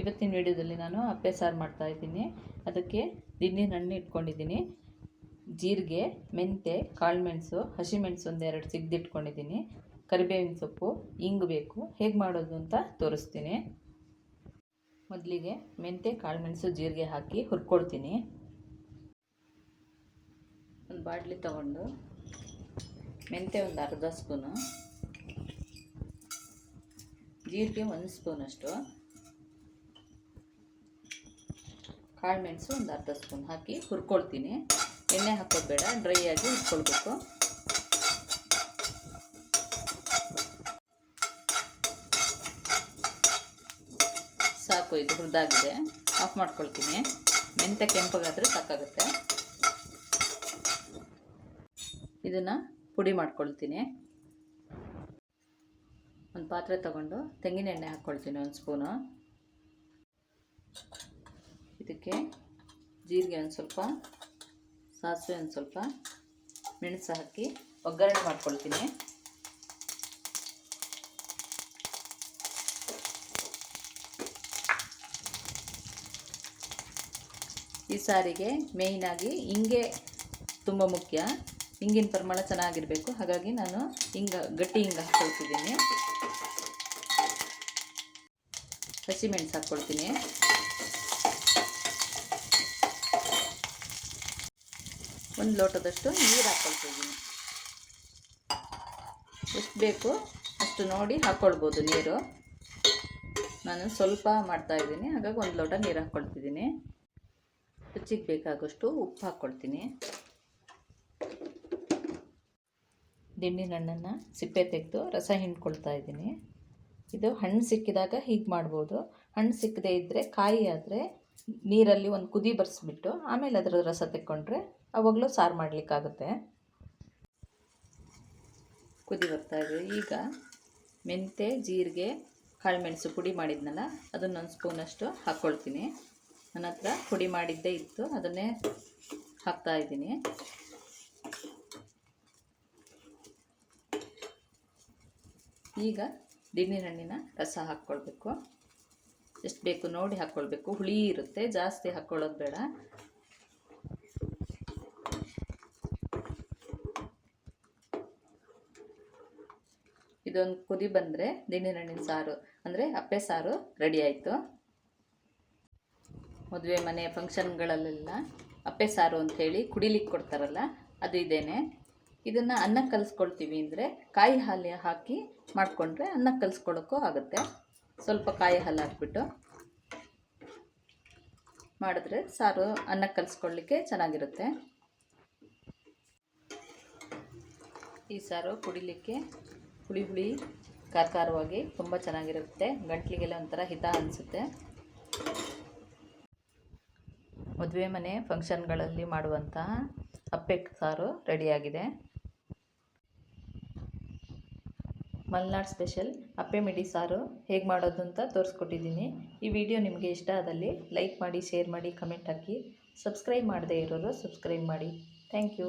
ಇವತ್ತಿನ ವಿಡಿಯೋದಲ್ಲಿ ನಾನು ಅಪ್ಪೆ ಸಾರು ಮಾಡ್ತಾಯಿದ್ದೀನಿ. ಅದಕ್ಕೆ ದಿಣ್ಣಿನ ಹಣ್ಣು ಇಟ್ಕೊಂಡಿದ್ದೀನಿ, ಜೀರಿಗೆ, ಮೆಂತೆ, ಕಾಳುಮೆಣಸು, ಹಸಿಮೆಣಸು ಒಂದೆರಡು ಸಿಗ್ದಿಟ್ಕೊಂಡಿದ್ದೀನಿ, ಕರಿಬೇವಿನ ಸೊಪ್ಪು, ಇಂಗು ಬೇಕು. ಹೇಗೆ ಮಾಡೋದು ಅಂತ ತೋರಿಸ್ತೀನಿ. ಮೊದಲಿಗೆ ಮೆಂತೆ, ಕಾಳುಮೆಣಸು, ಜೀರಿಗೆ ಹಾಕಿ ಹುರ್ಕೊಳ್ತೀನಿ. ಒಂದು ಬಾಣಲಿ ತಗೊಂಡು ಮೆಂತೆ ಒಂದು ಅರ್ಧ ಸ್ಪೂನು, ಜೀರಿಗೆ 1 ಸ್ಪೂನಷ್ಟು, ಕಾಳುಮೆಣಸು ಒಂದು ಅರ್ಧ ಸ್ಪೂನ್ ಹಾಕಿ ಹುರ್ಕೊಳ್ತೀನಿ. ಎಣ್ಣೆ ಹಾಕೋದು ಬೇಡ, ಡ್ರೈ ಆಗಿ ಹುರ್ಕೊಳ್ಬೇಕು. ಸಾಕು, ಇದು ಹುರಿದಾಗಿದೆ. ಆಫ್ ಮಾಡ್ಕೊಳ್ತೀನಿ. ಮೆಂತೆ ಕೆಂಪಗಾದರೆ ಸಾಕಾಗುತ್ತೆ. ಇದನ್ನು ಪುಡಿ ಮಾಡ್ಕೊಳ್ತೀನಿ. ಒಂದು ಪಾತ್ರೆ ತಗೊಂಡು ತೆಂಗಿನ ಎಣ್ಣೆ ಹಾಕ್ಕೊಳ್ತೀನಿ 1 ಸ್ಪೂನು. ಇದಕ್ಕೆ ಜೀರಿಗೆ ಒಂದು ಸ್ವಲ್ಪ, ಸಾಸಿವೆ ಒಂದು ಸ್ವಲ್ಪ, ಮೆಣಸು ಹಾಕಿ ಒಗ್ಗರಣೆ ಮಾಡ್ಕೊಳ್ತೀನಿ. ಈ ಸಾರಿಗೆ ಮೇಯ್ನಾಗಿ ಹಿಂಗೆ ತುಂಬ ಮುಖ್ಯ. ಹಿಂಗಿನ ಪರಿಮಳ ಚೆನ್ನಾಗಿರಬೇಕು. ಹಾಗಾಗಿ ನಾನು ಗಟ್ಟಿ ಹಿಂಗೆ ಹಾಕ್ಕೊಳ್ತಿದ್ದೀನಿ. ಹಸಿಮೆಣಸು ಹಾಕ್ಕೊಳ್ತೀನಿ. ಒಂದು ಲೋಟದಷ್ಟು ನೀರು ಹಾಕ್ಕೊಳ್ತಿದ್ದೀನಿ. ಎಷ್ಟು ಬೇಕು ಅಷ್ಟು ನೋಡಿ ಹಾಕ್ಕೊಳ್ಬೋದು ನೀರು. ನಾನು ಸ್ವಲ್ಪ ಮಾಡ್ತಾಯಿದ್ದೀನಿ, ಹಾಗಾಗಿ 1 ಲೋಟ ನೀರು ಹಾಕ್ಕೊಳ್ತಿದ್ದೀನಿ. ರುಚಿಗೆ ಬೇಕಾಗೋಷ್ಟು ಉಪ್ಪು ಹಾಕ್ಕೊಳ್ತೀನಿ. ದಿಣ್ಣಿನ ಹಣ್ಣನ್ನು ಸಿಪ್ಪೆ ತೆಗೆದು ರಸ ಹಿಂಡ್ಕೊಳ್ತಾ ಇದ್ದೀನಿ. ಇದು ಹಣ್ಣು ಸಿಕ್ಕಿದಾಗ ಹೀಗೆ ಮಾಡ್ಬೋದು. ಹಣ್ಣು ಸಿಕ್ಕದೇ ಇದ್ದರೆ, ಕಾಯಿ ಆದರೆ ನೀರಲ್ಲಿ ಒಂದು ಕುದಿ ಬರೆಸ್ಬಿಟ್ಟು ಆಮೇಲೆ ಅದರ ರಸ ತೆಕ್ಕೊಂಡ್ರೆ ಅವಾಗಲೂ ಸಾರು ಮಾಡಲಿಕ್ಕಾಗುತ್ತೆ. ಕುದಿ ಬರ್ತಾಯಿದೆ. ಈಗ ಮೆಂತೆ, ಜೀರಿಗೆ, ಕಾಳುಮೆಣಸು ಪುಡಿ ಮಾಡಿದ್ನಲ್ಲ, ಅದನ್ನೊಂದು ಸ್ಪೂನಷ್ಟು ಹಾಕ್ಕೊಳ್ತೀನಿ. ನನ್ನ ಹತ್ರ ಪುಡಿ ಮಾಡಿದ್ದೇ ಇತ್ತು, ಅದನ್ನೇ ಹಾಕ್ತಾಯಿದ್ದೀನಿ. ಈಗ ದಿಣ್ಣಿನ ಹಣ್ಣಿನ ರಸ ಹಾಕ್ಕೊಳ್ಬೇಕು. ಎಷ್ಟು ಬೇಕು ನೋಡಿ ಹಾಕ್ಕೊಳ್ಬೇಕು. ಹುಳಿ ಇರುತ್ತೆ, ಜಾಸ್ತಿ ಹಾಕ್ಕೊಳ್ಳೋದು ಬೇಡ. ಇದೊಂದು ಕುದಿ ಬಂದರೆ ದಿಣ್ಣಿನ ಹಣ್ಣಿನ ಸಾರು ಅಂದರೆ ಅಪ್ಪೆ ಸಾರು ರೆಡಿ ಆಯಿತು. ಮದುವೆ ಮನೆ ಫಂಕ್ಷನ್ಗಳಲ್ಲೆಲ್ಲ ಅಪ್ಪೆ ಸಾರು ಅಂಥೇಳಿ ಕುಡಿಲಿಕ್ಕೆ ಕೊಡ್ತಾರಲ್ಲ, ಅದು ಇದೇನೆ. ಇದನ್ನು ಅನ್ನಕ್ಕೆ ಕಲಿಸ್ಕೊಳ್ತೀವಿ ಅಂದರೆ ಕಾಯಿ ಹಾಲು ಹಾಕಿ ಮಾಡಿಕೊಂಡ್ರೆ ಅನ್ನಕ್ಕೆ ಕಲಿಸ್ಕೊಳ್ಳೋಕ್ಕೂ ಆಗುತ್ತೆ. ಸ್ವಲ್ಪ ಕಾಯಿ ಹಾಲು ಹಾಕ್ಬಿಟ್ಟು ಮಾಡಿದ್ರೆ ಸಾರು ಅನ್ನಕ್ಕೆ ಕಲಿಸ್ಕೊಳ್ಳಿಕ್ಕೆ ಚೆನ್ನಾಗಿರುತ್ತೆ. ಈ ಸಾರು ಕುಡಿಲಿಕ್ಕೆ ಹುಳಿ ಹುಳಿ ಖಾರವಾಗಿ ತುಂಬ ಚೆನ್ನಾಗಿರುತ್ತೆ. ಗಂಟ್ಲಿಗೆಲ್ಲ ಒಂಥರ ಹಿತ ಅನಿಸುತ್ತೆ. ಮದುವೆ ಮನೆ ಫಂಕ್ಷನ್ಗಳಲ್ಲಿ ಮಾಡುವಂತಹ ಅಪ್ಪೆ ಸಾರು ರೆಡಿಯಾಗಿದೆ. ಮಲೆನಾಡು ಸ್ಪೆಷಲ್ ಅಪ್ಪೆ ಮಿಡಿ ಸಾರು ಹೇಗೆ ಮಾಡೋದು ಅಂತ ತೋರಿಸ್ಕೊಟ್ಟಿದ್ದೀನಿ. ಈ ವಿಡಿಯೋ ನಿಮಗೆ ಇಷ್ಟ ಆದಲ್ಲಿ ಲೈಕ್ ಮಾಡಿ, ಶೇರ್ ಮಾಡಿ, ಕಮೆಂಟ್ ಹಾಕಿ. ಸಬ್ಸ್ಕ್ರೈಬ್ ಮಾಡದೇ ಇರೋರು ಸಬ್ಸ್ಕ್ರೈಬ್ ಮಾಡಿ. Thank you.